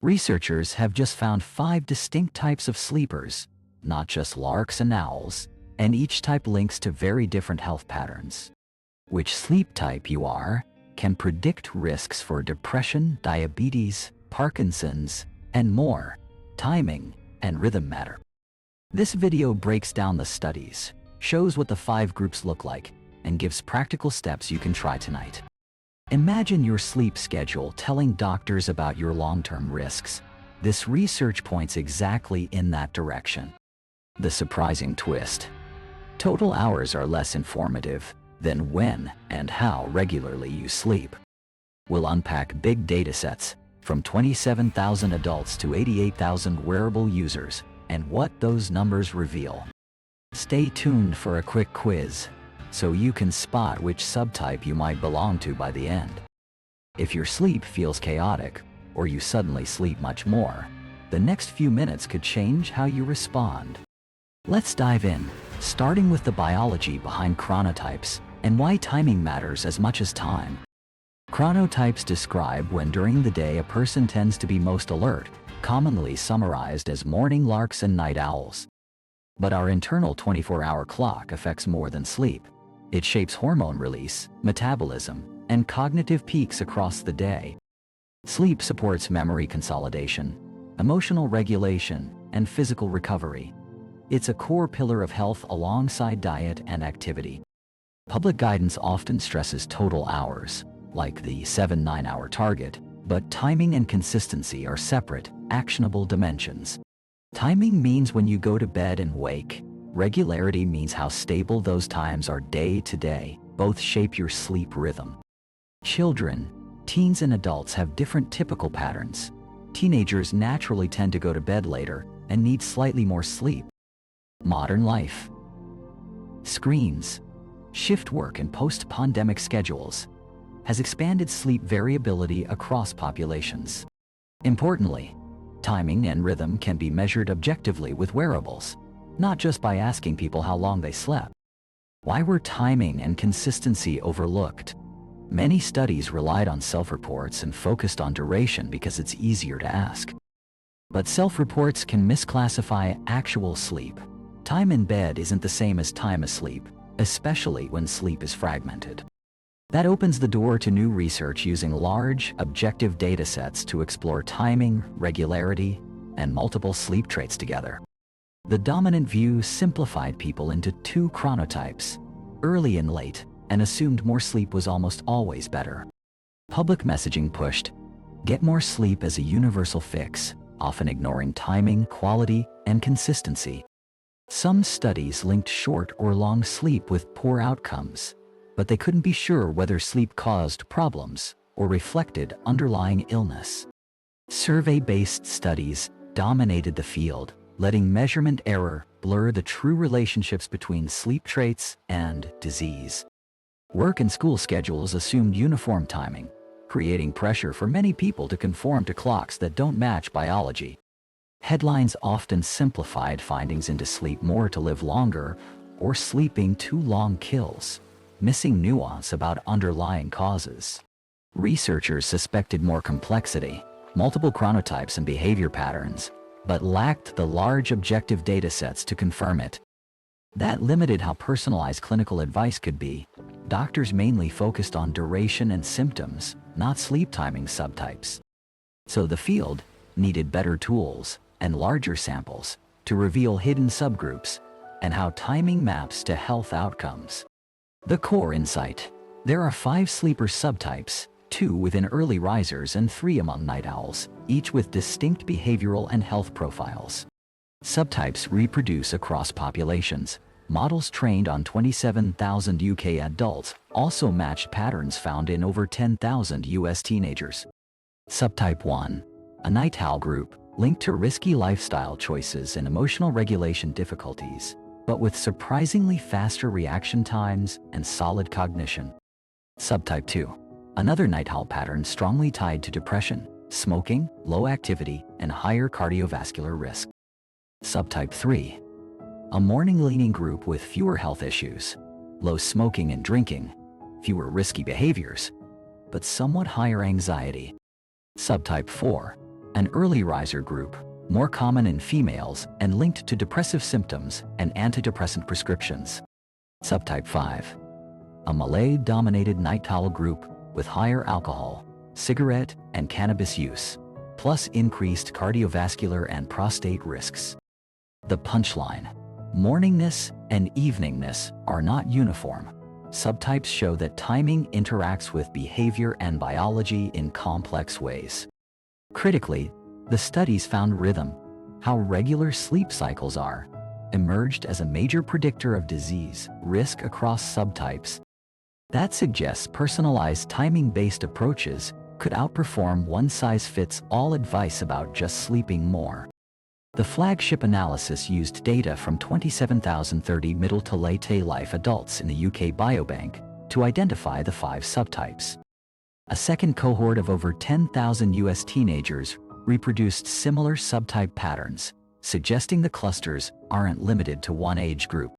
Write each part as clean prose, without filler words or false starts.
Researchers have just found 5 distinct types of sleepers, not just larks and owls, and each type links to very different health patterns. Which sleep type you are can predict risks for depression, diabetes, Parkinson's, and more. Timing and rhythm matter. This video breaks down the studies, shows what the 5 groups look like, and gives practical steps you can try tonight. Imagine your sleep schedule telling doctors about your long-term risks. This research points exactly in that direction. The surprising twist: total hours are less informative than when and how regularly you sleep. We'll unpack big data sets from 27,000 adults to 88,000 wearable users and what those numbers reveal. Stay tuned for a quick quiz so you can spot which subtype you might belong to by the end. If your sleep feels chaotic or you suddenly sleep much more, the next few minutes could change how you respond. Let's dive in, starting with the biology behind chronotypes and why timing matters as much as time. Chronotypes describe when during the day a person tends to be most alert, commonly summarized as morning larks and night owls. But our internal 24-hour clock affects more than sleep. It shapes hormone release, metabolism, and cognitive peaks across the day. Sleep supports memory consolidation, emotional regulation, and physical recovery. It's a core pillar of health alongside diet and activity. Public guidance often stresses total hours, like the 7-9-hour target, but timing and consistency are separate, actionable dimensions. Timing means when you go to bed and wake. Regularity means how stable those times are day to day. Both shape your sleep rhythm. Children, teens, and adults have different typical patterns. Teenagers naturally tend to go to bed later and need slightly more sleep. Modern life, screens, shift work, and post-pandemic schedules has expanded sleep variability across populations. Importantly, timing and rhythm can be measured objectively with wearables, not just by asking people how long they slept. Why were timing and consistency overlooked? Many studies relied on self-reports and focused on duration because it's easier to ask. But self-reports can misclassify actual sleep. Time in bed isn't the same as time asleep, especially when sleep is fragmented. That opens the door to new research using large, objective data sets to explore timing, regularity, and multiple sleep traits together. The dominant view simplified people into 2 chronotypes, early and late, and assumed more sleep was almost always better. Public messaging pushed, get more sleep as a universal fix, often ignoring timing, quality, and consistency. Some studies linked short or long sleep with poor outcomes, but they couldn't be sure whether sleep caused problems or reflected underlying illness. Survey-based studies dominated the field, letting measurement error blur the true relationships between sleep traits and disease. Work and school schedules assumed uniform timing, creating pressure for many people to conform to clocks that don't match biology. Headlines often simplified findings into sleep more to live longer or sleeping too long kills, missing nuance about underlying causes. Researchers suspected more complexity, multiple chronotypes and behavior patterns, but lacked the large objective data sets to confirm it. That limited how personalized clinical advice could be. Doctors mainly focused on duration and symptoms, not sleep timing subtypes. So the field needed better tools and larger samples to reveal hidden subgroups and how timing maps to health outcomes. The core insight: there are 5 sleeper subtypes, 2 within early risers and 3 among night owls, each with distinct behavioral and health profiles. Subtypes reproduce across populations. Models trained on 27,000 UK adults also matched patterns found in over 10,000 US teenagers. Subtype 1, a night owl group, linked to risky lifestyle choices and emotional regulation difficulties, but with surprisingly faster reaction times and solid cognition. Subtype 2, another night owl pattern strongly tied to depression, smoking, low activity, and higher cardiovascular risk. Subtype 3, a morning-leaning group with fewer health issues, low smoking and drinking, fewer risky behaviors, but somewhat higher anxiety. Subtype 4, An early riser group, more common in females and linked to depressive symptoms and antidepressant prescriptions. Subtype 5. A Malay-dominated night owl group with higher alcohol, cigarette, and cannabis use, plus increased cardiovascular and prostate risks. The punchline: morningness and eveningness are not uniform. Subtypes show that timing interacts with behavior and biology in complex ways. Critically, the studies found rhythm, how regular sleep cycles are, emerged as a major predictor of disease risk across subtypes. That suggests personalized timing-based approaches could outperform one-size-fits-all advice about just sleeping more. The flagship analysis used data from 27,030 middle to late life adults in the UK Biobank to identify the 5 subtypes. A second cohort of over 10,000 US teenagers reproduced similar subtype patterns, suggesting the clusters aren't limited to one age group.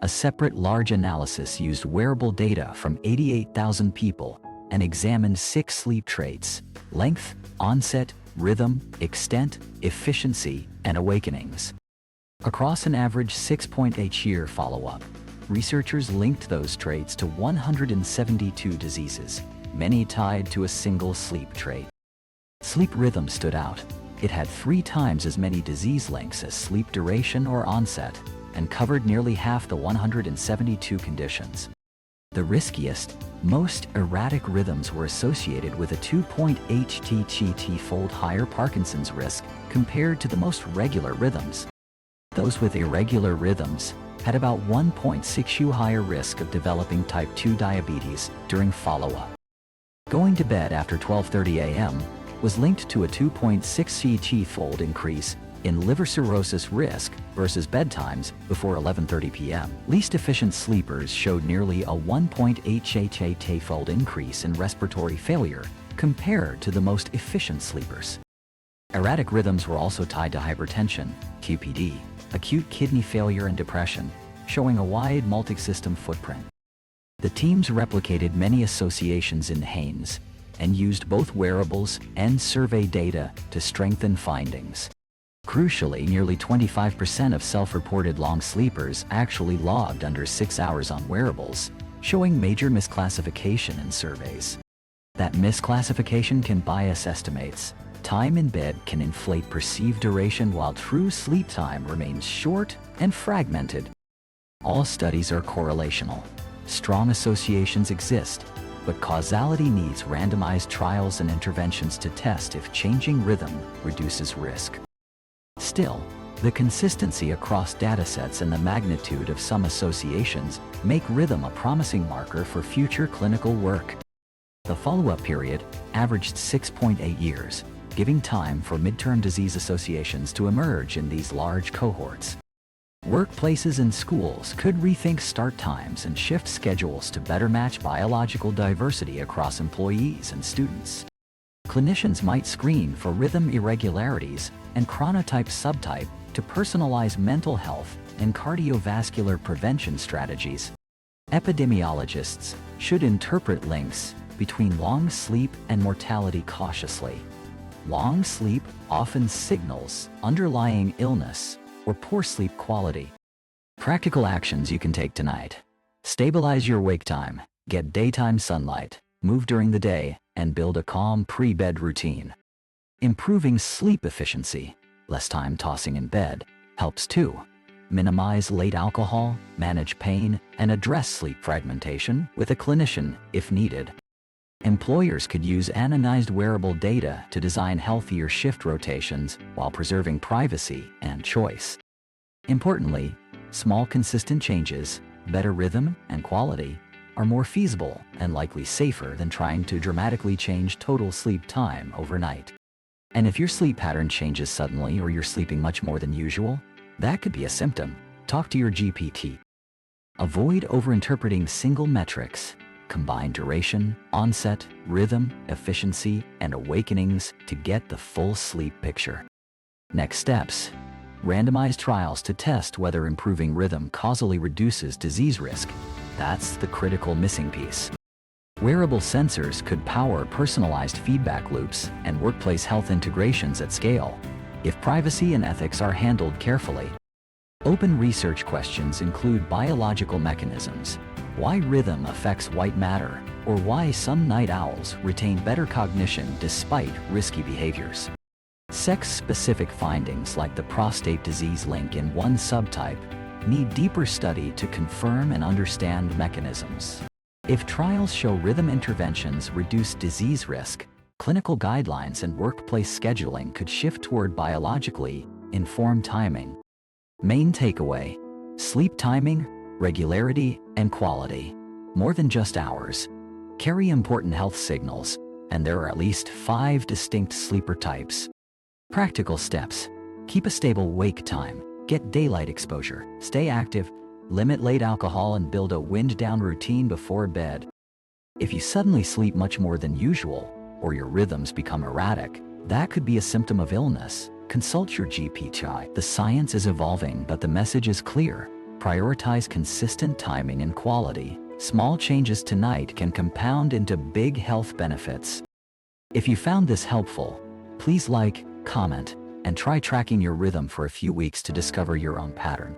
A separate large analysis used wearable data from 88,000 people and examined 6 sleep traits: length, onset, rhythm, extent, efficiency, and awakenings. Across an average 6.8-year follow-up, researchers linked those traits to 172 diseases, many tied to a single sleep trait. Sleep rhythm stood out. It had 3 times as many disease links as sleep duration or onset, and covered nearly half the 172 conditions. The riskiest, most erratic rhythms were associated with a 2.8-fold higher Parkinson's risk compared to the most regular rhythms. Those with irregular rhythms had about 1.6 higher risk of developing type 2 diabetes during follow-up. Going to bed after 12:30 a.m. was linked to a 2.6-fold increase in liver cirrhosis risk versus bedtimes before 11:30 p.m. Least efficient sleepers showed nearly a 1.8-fold increase in respiratory failure compared to the most efficient sleepers. Erratic rhythms were also tied to hypertension, QPD, acute kidney failure, and depression, showing a wide multi-system footprint. The teams replicated many associations in Haynes and used both wearables and survey data to strengthen findings. Crucially, nearly 25% of self-reported long sleepers actually logged under 6 hours on wearables, showing major misclassification in surveys. That misclassification can bias estimates. Time in bed can inflate perceived duration while true sleep time remains short and fragmented. All studies are correlational. Strong associations exist, but causality needs randomized trials and interventions to test if changing rhythm reduces risk. Still, the consistency across datasets and the magnitude of some associations make rhythm a promising marker for future clinical work. The follow-up period averaged 6.8 years, giving time for midterm disease associations to emerge in these large cohorts. Workplaces and schools could rethink start times and shift schedules to better match biological diversity across employees and students. Clinicians might screen for rhythm irregularities and chronotype subtype to personalize mental health and cardiovascular prevention strategies. Epidemiologists should interpret links between long sleep and mortality cautiously. Long sleep often signals underlying illness or poor sleep quality. Practical actions you can take tonight: stabilize your wake time, get daytime sunlight, move during the day, and build a calm pre-bed routine. Improving sleep efficiency, less time tossing in bed, helps too. Minimize late alcohol, manage pain, and address sleep fragmentation with a clinician if needed. Employers could use anonymized wearable data to design healthier shift rotations while preserving privacy and choice. Importantly, small consistent changes, better rhythm and quality, are more feasible and likely safer than trying to dramatically change total sleep time overnight. And if your sleep pattern changes suddenly or you're sleeping much more than usual, that could be a symptom. Talk to your GPT. Avoid overinterpreting single metrics. Combine duration, onset, rhythm, efficiency, and awakenings to get the full sleep picture. Next steps: randomized trials to test whether improving rhythm causally reduces disease risk. That's the critical missing piece. Wearable sensors could power personalized feedback loops and workplace health integrations at scale, if privacy and ethics are handled carefully. Open research questions include biological mechanisms, why rhythm affects white matter, or why some night owls retain better cognition despite risky behaviors. Sex-specific findings like the prostate disease link in one subtype need deeper study to confirm and understand mechanisms. If trials show rhythm interventions reduce disease risk, clinical guidelines and workplace scheduling could shift toward biologically informed timing. Main takeaway: sleep timing, regularity, and quality, more than just hours, carry important health signals, and there are at least 5 distinct sleeper types. Practical steps: keep a stable wake time, get daylight exposure, stay active, limit late alcohol, and build a wind-down routine before bed. If you suddenly sleep much more than usual, or your rhythms become erratic, that could be a symptom of illness. Consult your GP. The science is evolving, but the message is clear. Prioritize consistent timing and quality. Small changes tonight can compound into big health benefits. If you found this helpful, please like, comment, and try tracking your rhythm for a few weeks to discover your own pattern.